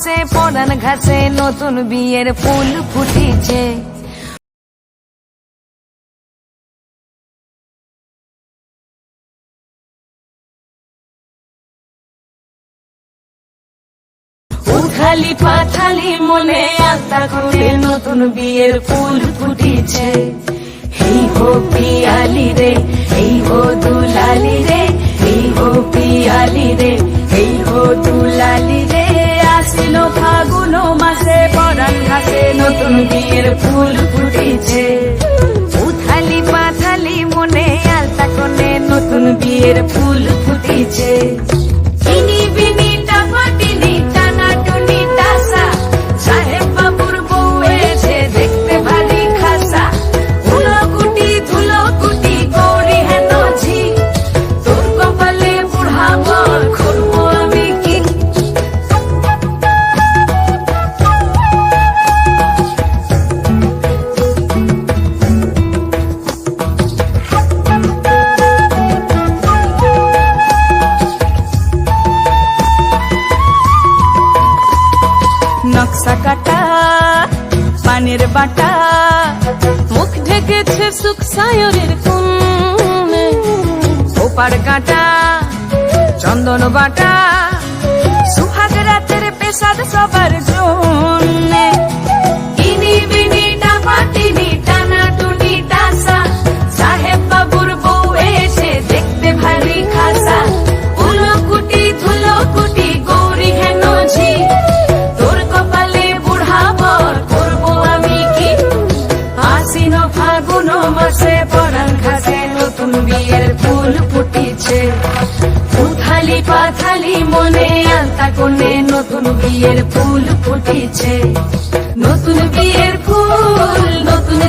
মাসে পরান ঘাসে নতুন বিয়ের ফুল ফুটিছে। উথালি পাথালি মনে আলতা করে নতুন বিয়ের ফুল ফুটিছে। এই হো পিয়ালি রে, এই হো দুলালি রে, এই হো পিয়ালি রে, এই হো দুলালি রে। আসিল ফাগুন মাসে পরান ঘাসে নতুন বিয়ের ফুল ফুটিছে। উথালি পাথালি মনে আলতা করে নতুন বিয়ের ফুল ফুটিছে। বিনি বিনি টাপাটিনি টানা টুনি টাসা, সাহেব বাবুর বউ এসে দেখতে ভারী খাসা। ধুলো কুটি গৌরী হেন ঝি, তোর কপালে বুড়া বর করবো আমি কি। নকশা কাটা পানের বাটা, মুখ ঢেকেছে সুখ সায়রের কোণে। ওপার কাটা চন্দন বাটা, সুহাগ রাতের পেশাদ সবার জন্যে। ইনি বিনি টাপাটিনি টানা টুনি টাসা, সাহেব বাবুর বউ এসে দেখতে ভারী খাসা। ধুলো কুটি গৌরী হেন ঝি, তোর কপালে বুড়া বর করবো আমি কি। আশ্বিন ফাগুন মাসে পরান ঘাসে নতুন বিয়ের ফুল ফুটিছে। উথালি পাথালি মনে আলতা কোণে নতুন বিয়ের ফুল ফুটিছে। নতুন বিয়ের ফুল নতুন